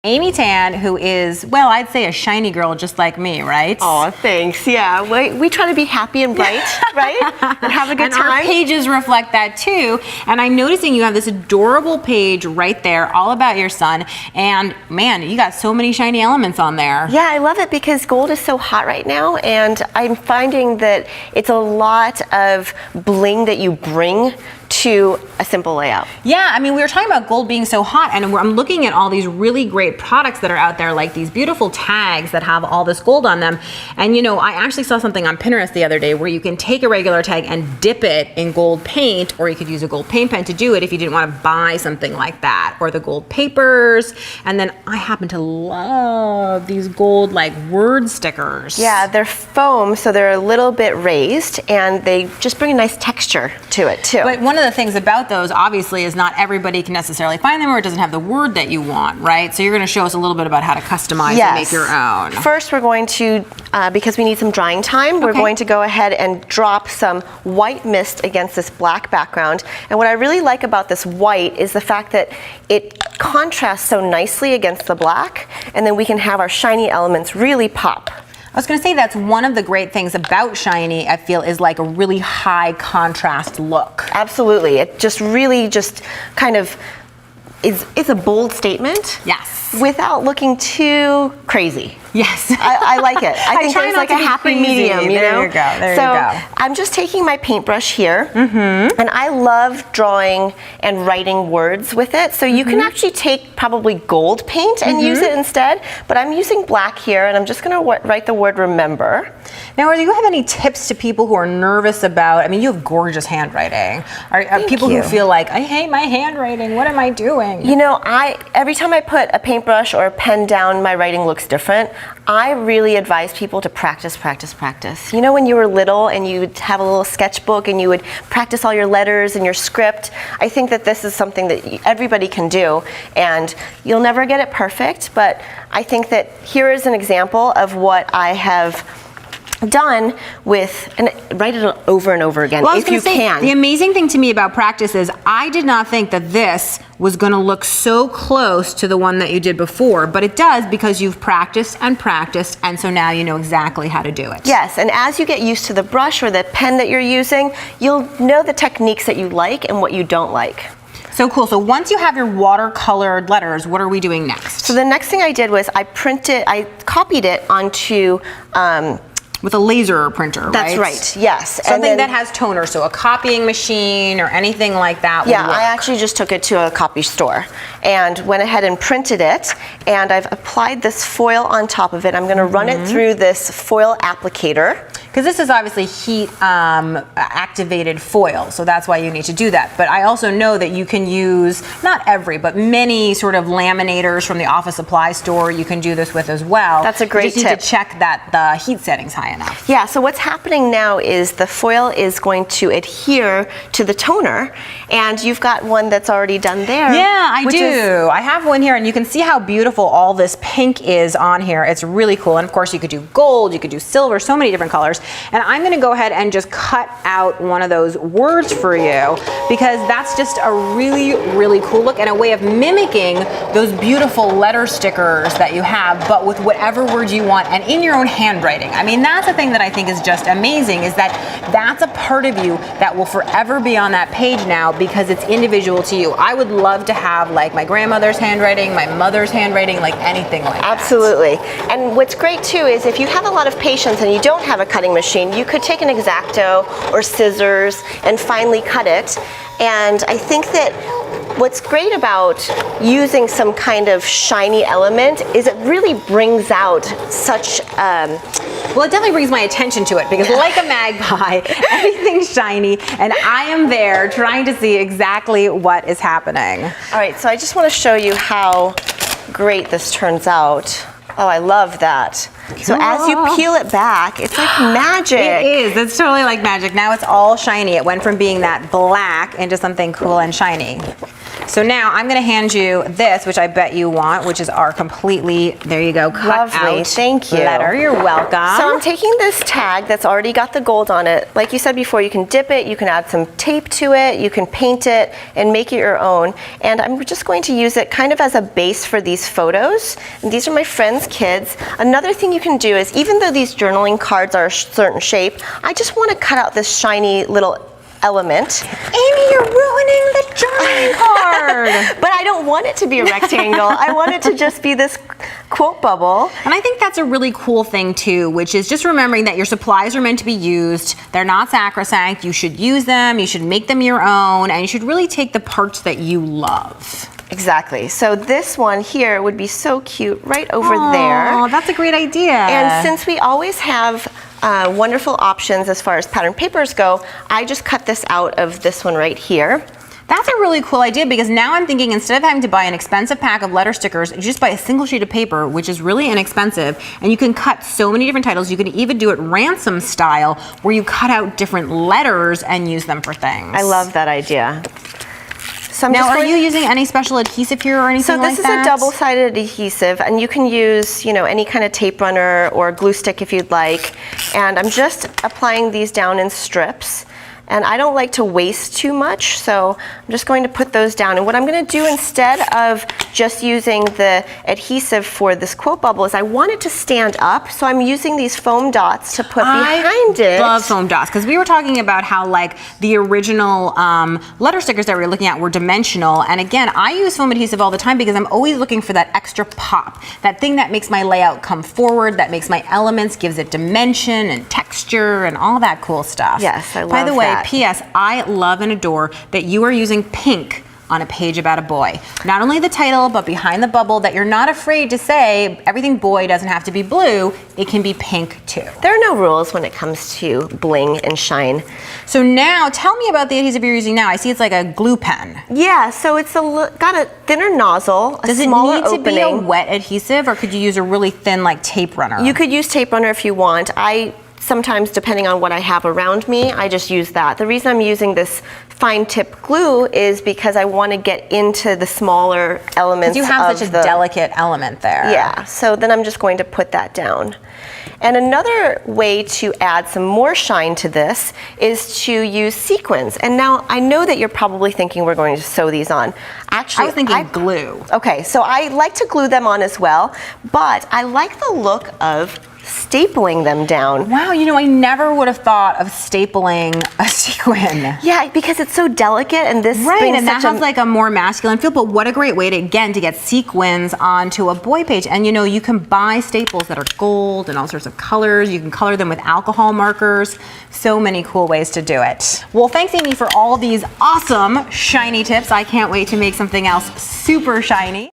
Amy Tan, who is, well, I'd say a shiny girl just like me, right? Oh, thanks. Yeah, we try to be happy and bright, right? And have a good time. And our pages reflect that too. And I'm noticing you have this adorable page right there, all about your son. And man, you got so many shiny elements on there. Yeah, I love it because gold is so hot right now, and I'm finding that it's a lot of bling that you bring to a simple layout. Yeah, I mean, we were talking about gold being so hot, and I'm looking at all these really great products that are out there, like these beautiful tags that have all this gold on them. And you know, I actually saw something on Pinterest the other day where you can take a regular tag and dip it in gold paint, or you could use a gold paint pen to do it if you didn't want to buy something like that, or the gold papers. And then I happen to love these gold like word stickers. Yeah, they're foam, so they're a little bit raised, and they just bring a nice texture to it too. But one of the things about those, obviously, is not everybody can necessarily find them, or it doesn't have the word that you want, right? So you're going to show us a little bit about how to customize and make your own. First, we're going to, because we need some drying time, we're going to go ahead and drop some white mist against this black background. And what I really like about this white is the fact that it contrasts so nicely against the black, and then we can have our shiny elements really pop. I was going to say that's one of the great things about shiny, I feel, is like a really high contrast look. Absolutely. It just really just kind of is a bold statement. Yes. Without looking too crazy. Yes. I like it. I think there's like a happy medium, you know? There you go. There you go. I'm just taking my paintbrush here, and I love drawing and writing words with it. So you can actually take probably gold paint and use it instead, but I'm using black here, and I'm just going to write the word remember. Now, do you have any tips to people who are nervous about, I mean, you have gorgeous handwriting. Are people who feel like, I hate my handwriting, what am I doing? You know, every time I put a paintbrush or a pen down, my writing looks different. I really advise people to practice, practice, practice. You know, when you were little and you'd have a little sketchbook and you would practice all your letters and your script, I think that this is something that everybody can do, and you'll never get it perfect, but I think that here is an example of what I have done with, and write it over and over again if you can. The amazing thing to me about practice is I did not think that this was going to look so close to the one that you did before, but it does because you've practiced and practiced, and so now you know exactly how to do it. Yes, and as you get used to the brush or the pen that you're using, you'll know the techniques that you like and what you don't like. So cool. So once you have your watercolored letters, what are we doing next? So the next thing I did was I copied it onto with a laser printer, right? That's right, yes. Something that has toner, so a copying machine or anything like that would work. I actually just took it to a copy store and went ahead and printed it, and I've applied this foil on top of it. I'm going to run it through this foil applicator. Because this is obviously heat activated foil, so that's why you need to do that. But I also know that you can use, not every, but many sort of laminators from the office supply store you can do this with as well. That's a great tip. You just need to check that the heat setting's high enough. Yeah, so what's happening now is the foil is going to adhere to the toner, and you've got one that's already done there. Yeah, I do. I have one here, and you can see how beautiful all this pink is on here. It's really cool. And of course you could do gold, you could do silver, so many different colors. And I'm going to go ahead and just cut out one of those words for you, because that's just a really, really cool look and a way of mimicking those beautiful letter stickers that you have, but with whatever words you want and in your own handwriting. I mean, that's the thing that I think is just amazing, is that that's a part of you that will forever be on that page now because it's individual to you. I would love to have like my grandmother's handwriting, my mother's handwriting, like anything like that. Absolutely. And what's great too is if you have a lot of patience and you don't have a cutting machine, you could take an X-Acto or scissors and finely cut it. And I think that what's great about using some kind of shiny element is it really brings out such well, it definitely brings my attention to it because like a magpie, everything's shiny, and I am there trying to see exactly what is happening. All right, so I just want to show you how great this turns out. Oh, I love that. Cool. So as you peel it back, it's like magic. It is. It's totally like magic. Now it's all shiny. It went from being that black into something cool and shiny. So now I'm going to hand you this, which I bet you want, which is our completely, there you go, cut Lovely. out Thank you. letter. You're welcome. So I'm taking this tag that's already got the gold on it. Like you said before, you can dip it, you can add some tape to it, you can paint it and make it your own. And I'm just going to use it kind of as a base for these photos. And these are my friends' kids. Another thing you can do is, even though these journaling cards are a certain shape, I just want to cut out this shiny little element. Amy, you're ruining the journaling card. But I don't want it to be a rectangle. I want it to just be this quote bubble. And I think that's a really cool thing too, which is just remembering that your supplies are meant to be used. They're not sacrosanct. You should use them, you should make them your own, and you should really take the parts that you love. Exactly. So this one here would be so cute right over there. Oh, that's a great idea. And since we always have wonderful options as far as pattern papers go, I just cut this out of this one right here. That's a really cool idea, because now I'm thinking, instead of having to buy an expensive pack of letter stickers, you just buy a single sheet of paper, which is really inexpensive, and you can cut so many different titles. You can even do it ransom style, where you cut out different letters and use them for things. I love that idea. So now, are you using any special adhesive here or anything like that? So this is a double-sided adhesive, and you can use, any kind of tape runner or glue stick if you'd like. And I'm just applying these down in strips. And I don't like to waste too much, so I'm just going to put those down. And what I'm going to do, instead of just using the adhesive for this quote bubble, is I want it to stand up, so I'm using these foam dots to put behind it. I love foam dots, because we were talking about how the original letter stickers that we were looking at were dimensional. And again, I use foam adhesive all the time because I'm always looking for that extra pop, that thing that makes my layout come forward, that makes my elements, gives it dimension and texture and all that cool stuff. Yes, I love that. By the way, that. P.S. I love and adore that you are using pink on a page about a boy. Not only the title, but behind the bubble, that you're not afraid to say everything boy doesn't have to be blue, it can be pink too. There are no rules when it comes to bling and shine. So now, tell me about the adhesive you're using now. I see it's like a glue pen. Yeah, so it's got a thinner nozzle, a smaller opening. Does it need to be a wet adhesive, or could you use a really thin tape runner? You could use tape runner if you want. Sometimes, depending on what I have around me, I just use that. The reason I'm using this fine tip glue is because I want to get into the smaller elements. You have such a delicate element there. Yeah, so then I'm just going to put that down. And another way to add some more shine to this is to use sequins. And now I know that you're probably thinking we're going to sew these on. Actually, I was thinking glue. Okay, so I like to glue them on as well, but I like the look of stapling them down. Wow, I never would have thought of stapling a sequin. Yeah, because it's so delicate, and this right, and that has a more masculine feel. But what a great way to get sequins onto a boy page. And you can buy staples that are gold and all sorts of colors. You can color them with alcohol markers. So many cool ways to do it. Well, thanks, Amy, for all these awesome shiny tips. I can't wait to make something else super shiny.